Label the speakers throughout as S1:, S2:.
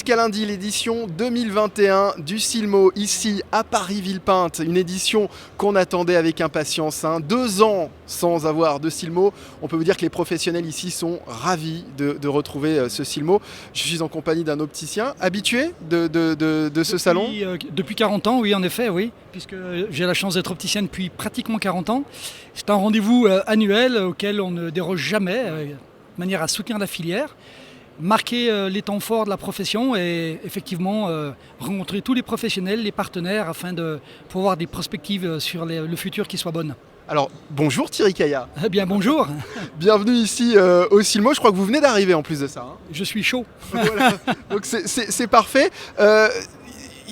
S1: jusqu'à lundi, l'édition 2021 du Silmo, ici à Paris-Villepinte. Une édition qu'on attendait avec impatience. 2 ans sans avoir de Silmo. On peut vous dire que les professionnels ici sont ravis de retrouver ce Silmo. Je suis en compagnie d'un opticien habitué de ce salon.
S2: Depuis 40 ans, oui, en effet, oui, puisque j'ai la chance d'être opticien depuis pratiquement 40 ans. C'est un rendez-vous annuel auquel on ne déroge jamais, de manière à soutenir la filière, marquer les temps forts de la profession et effectivement rencontrer tous les professionnels, les partenaires, afin de pouvoir avoir des perspectives sur le futur qui soient bonnes.
S1: Alors, bonjour Thierry Caillat.
S2: Eh bien, bonjour.
S1: Bienvenue ici au Silmo. Je crois que vous venez d'arriver en plus de ça.
S2: Je suis chaud.
S1: Voilà. Donc c'est parfait.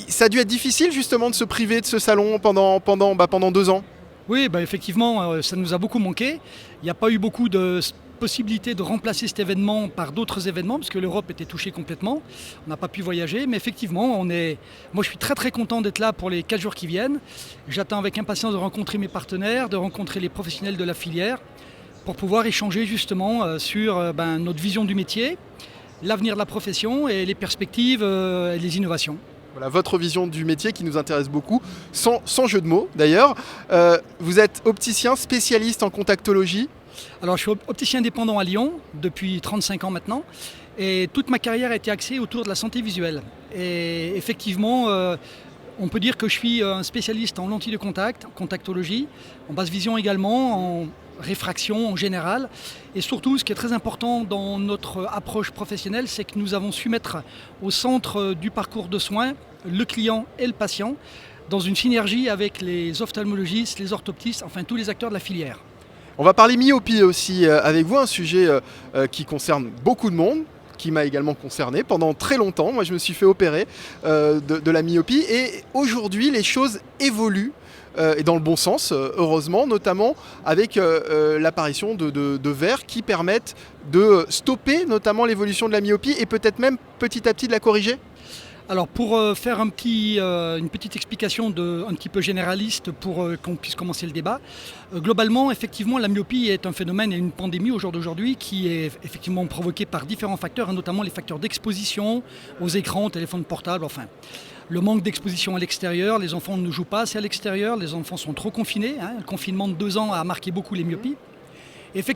S1: Ça a dû être difficile justement de se priver de ce salon pendant 2 ans.
S2: Oui, effectivement, ça nous a beaucoup manqué. Il n'y a pas eu beaucoup de possibilité de remplacer cet événement par d'autres événements, parce que l'Europe était touchée complètement. On n'a pas pu voyager, mais effectivement, moi je suis très très content d'être là pour les 4 jours qui viennent. J'attends avec impatience de rencontrer mes partenaires, de rencontrer les professionnels de la filière, pour pouvoir échanger justement sur notre vision du métier, l'avenir de la profession et les perspectives et les innovations.
S1: Voilà, votre vision du métier qui nous intéresse beaucoup, sans jeu de mots d'ailleurs. Vous êtes opticien spécialiste en contactologie.
S2: Alors je suis opticien indépendant à Lyon depuis 35 ans maintenant et toute ma carrière a été axée autour de la santé visuelle. Et effectivement, on peut dire que je suis un spécialiste en lentilles de contact, en contactologie, en basse vision également, en réfraction en général. Et surtout, ce qui est très important dans notre approche professionnelle, c'est que nous avons su mettre au centre du parcours de soins le client et le patient dans une synergie avec les ophtalmologistes, les orthoptistes, enfin tous les acteurs de la filière.
S1: On va parler myopie aussi avec vous, un sujet qui concerne beaucoup de monde, qui m'a également concerné pendant très longtemps. Moi, je me suis fait opérer de la myopie et aujourd'hui, les choses évoluent. Et dans le bon sens, heureusement, notamment avec l'apparition de verres qui permettent de stopper notamment l'évolution de la myopie et peut-être même petit à petit de la corriger.
S2: Alors pour faire une petite explication un petit peu généraliste pour qu'on puisse commencer le débat, globalement, effectivement, la myopie est un phénomène et une pandémie au jour d'aujourd'hui qui est effectivement provoquée par différents facteurs, et notamment les facteurs d'exposition aux écrans, téléphones portables, enfin. Le manque d'exposition à l'extérieur, les enfants ne jouent pas assez à l'extérieur, les enfants sont trop confinés. Le confinement de 2 ans a marqué beaucoup les myopies.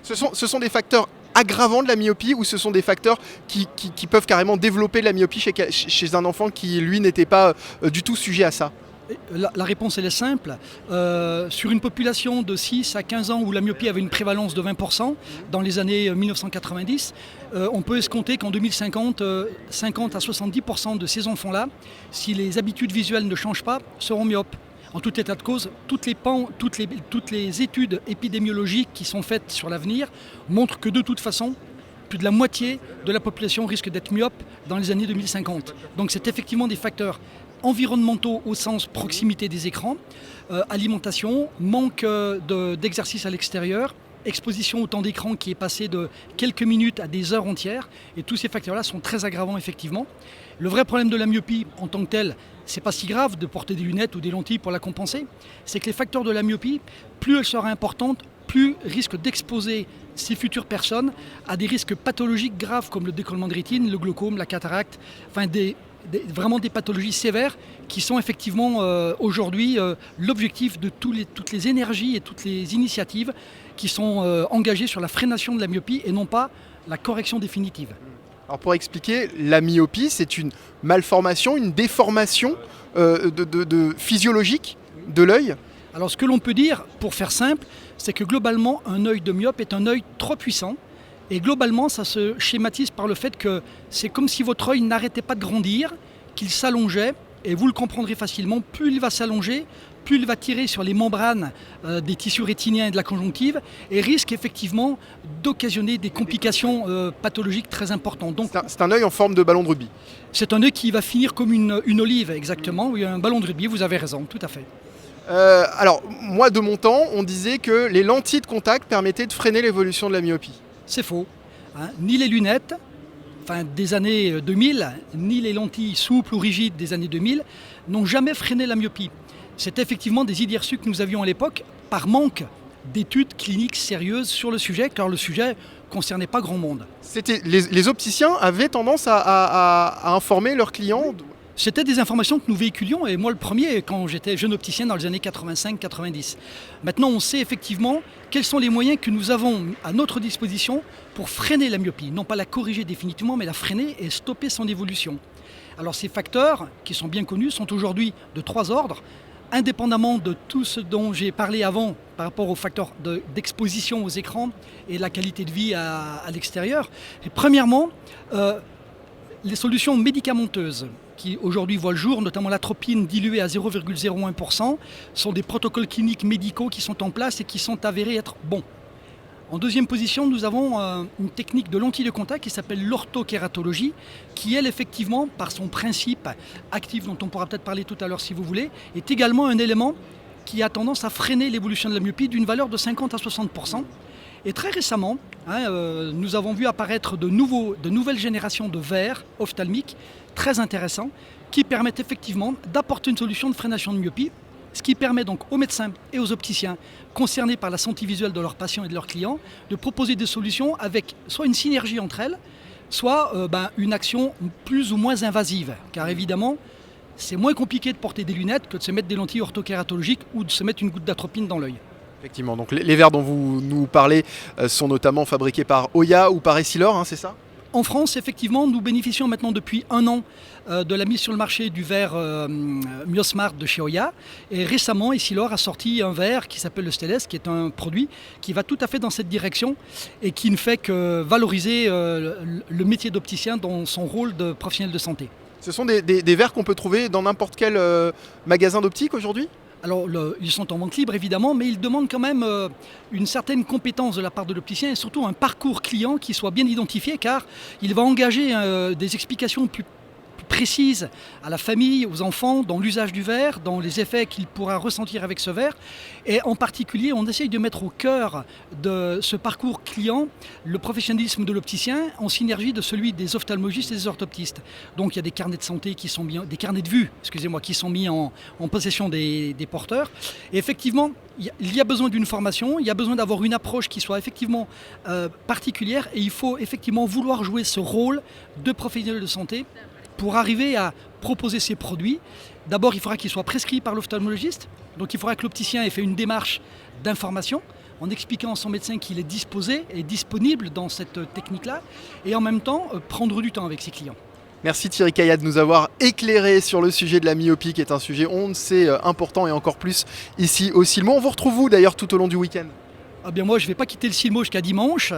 S1: Ce sont des facteurs aggravants de la myopie ou ce sont des facteurs qui peuvent carrément développer la myopie chez un enfant qui, lui, n'était pas du tout sujet à ça?
S2: La réponse elle est simple. Sur une population de 6 à 15 ans où la myopie avait une prévalence de 20% dans les années 1990, on peut escompter qu'en 2050, 50 à 70% de ces enfants-là, si les habitudes visuelles ne changent pas, seront myopes. En tout état de cause, toutes les études épidémiologiques qui sont faites sur l'avenir montrent que de toute façon, plus de la moitié de la population risque d'être myope dans les années 2050. Donc c'est effectivement des facteurs environnementaux au sens proximité des écrans, alimentation, manque d'exercice à l'extérieur, exposition au temps d'écran qui est passé de quelques minutes à des heures entières, et tous ces facteurs-là sont très aggravants effectivement. Le vrai problème de la myopie en tant que tel, c'est pas si grave de porter des lunettes ou des lentilles pour la compenser, c'est que les facteurs de la myopie, plus elle sera importante, plus risque d'exposer ces futures personnes à des risques pathologiques graves comme le décollement de rétine, le glaucome, la cataracte, enfin vraiment des pathologies sévères qui sont effectivement aujourd'hui l'objectif de toutes les énergies et toutes les initiatives qui sont engagées sur la freination de la myopie et non pas la correction définitive.
S1: Alors pour expliquer, la myopie, c'est une malformation, une déformation physiologique de l'œil.
S2: Alors ce que l'on peut dire, pour faire simple, c'est que globalement, un œil de myope est un œil trop puissant. Et globalement, ça se schématise par le fait que c'est comme si votre œil n'arrêtait pas de grandir, qu'il s'allongeait, et vous le comprendrez facilement, plus il va s'allonger, plus il va tirer sur les membranes des tissus rétiniens et de la conjonctive, et risque effectivement d'occasionner des complications pathologiques très importantes. Donc,
S1: c'est un œil en forme de ballon de rugby.
S2: C'est un œil qui va finir comme une olive, exactement, oui, un ballon de rugby, vous avez raison, tout à fait.
S1: Alors, moi, de mon temps, on disait que les lentilles de contact permettaient de freiner l'évolution de la myopie.
S2: C'est faux. Ni les lunettes des années 2000, ni les lentilles souples ou rigides des années 2000 n'ont jamais freiné la myopie. C'est effectivement des idées reçues que nous avions à l'époque par manque d'études cliniques sérieuses sur le sujet, car le sujet ne concernait pas grand monde.
S1: Les opticiens avaient tendance à informer leurs clients.
S2: C'était des informations que nous véhiculions, et moi le premier, quand j'étais jeune opticien dans les années 85-90. Maintenant, on sait effectivement quels sont les moyens que nous avons à notre disposition pour freiner la myopie. Non pas la corriger définitivement, mais la freiner et stopper son évolution. Alors ces facteurs, qui sont bien connus, sont aujourd'hui de 3 ordres, indépendamment de tout ce dont j'ai parlé avant par rapport aux facteurs d'exposition aux écrans et la qualité de vie à l'extérieur. Et premièrement, les solutions médicamenteuses qui aujourd'hui voient le jour, notamment l'atropine diluée à 0,01%, sont des protocoles cliniques médicaux qui sont en place et qui sont avérés être bons. En deuxième position, nous avons une technique de lentille de contact qui s'appelle l'orthokératologie, qui elle, effectivement, par son principe actif, dont on pourra peut-être parler tout à l'heure si vous voulez, est également un élément qui a tendance à freiner l'évolution de la myopie d'une valeur de 50 à 60%. Et très récemment, nous avons vu apparaître de nouvelles générations de verres ophtalmiques très intéressants qui permettent effectivement d'apporter une solution de freination de myopie, ce qui permet donc aux médecins et aux opticiens concernés par la santé visuelle de leurs patients et de leurs clients de proposer des solutions avec soit une synergie entre elles, soit une action plus ou moins invasive. Car évidemment, c'est moins compliqué de porter des lunettes que de se mettre des lentilles orthokératologiques ou de se mettre une goutte d'atropine dans l'œil.
S1: Effectivement, donc les verres dont vous nous parlez sont notamment fabriqués par Hoya ou par Essilor, c'est ça ?
S2: En France, effectivement, nous bénéficions maintenant depuis 1 an de la mise sur le marché du verre Myosmart de chez Hoya. Et récemment, Essilor a sorti un verre qui s'appelle le Stellest, qui est un produit qui va tout à fait dans cette direction et qui ne fait que valoriser le métier d'opticien dans son rôle de professionnel de santé.
S1: Ce sont des verres qu'on peut trouver dans n'importe quel magasin d'optique aujourd'hui ?
S2: Alors, ils sont en vente libre évidemment, mais ils demandent quand même une certaine compétence de la part de l'opticien et surtout un parcours client qui soit bien identifié, car il va engager des explications plus précises à la famille, aux enfants, dans l'usage du verre, dans les effets qu'il pourra ressentir avec ce verre. Et en particulier, on essaye de mettre au cœur de ce parcours client le professionnalisme de l'opticien en synergie de celui des ophtalmologistes et des orthoptistes. Donc il y a des carnets de santé qui sont mis, des carnets de vue, qui sont mis en possession des porteurs. Et effectivement, il y a besoin d'une formation, il y a besoin d'avoir une approche qui soit effectivement particulière, et il faut effectivement vouloir jouer ce rôle de professionnel de santé pour arriver à proposer ces produits. D'abord, il faudra qu'ils soient prescrits par l'ophtalmologiste. Donc il faudra que l'opticien ait fait une démarche d'information en expliquant à son médecin qu'il est disposé et disponible dans cette technique-là, et en même temps prendre du temps avec ses clients.
S1: Merci Thierry Caillat de nous avoir éclairé sur le sujet de la myopie, qui est un sujet, on le sait, important et encore plus ici au Silmo. On vous retrouve où d'ailleurs tout au long du week-end ?
S2: Ah bien moi, je ne vais pas quitter le Silmo jusqu'à dimanche,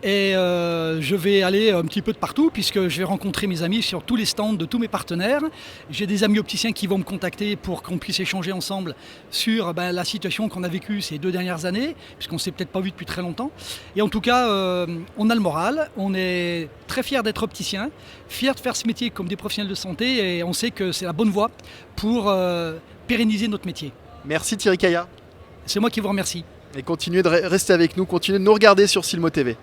S2: et je vais aller un petit peu de partout, puisque je vais rencontrer mes amis sur tous les stands de tous mes partenaires. J'ai des amis opticiens qui vont me contacter pour qu'on puisse échanger ensemble sur la situation qu'on a vécue ces 2 dernières années, puisqu'on ne s'est peut-être pas vu depuis très longtemps. Et en tout cas, on a le moral, on est très fiers d'être opticiens, fiers de faire ce métier comme des professionnels de santé, et on sait que c'est la bonne voie pour pérenniser notre métier.
S1: Merci Thierry Caillat.
S2: C'est moi qui vous remercie.
S1: Et continuez de rester avec nous, continuez de nous regarder sur Silmo TV.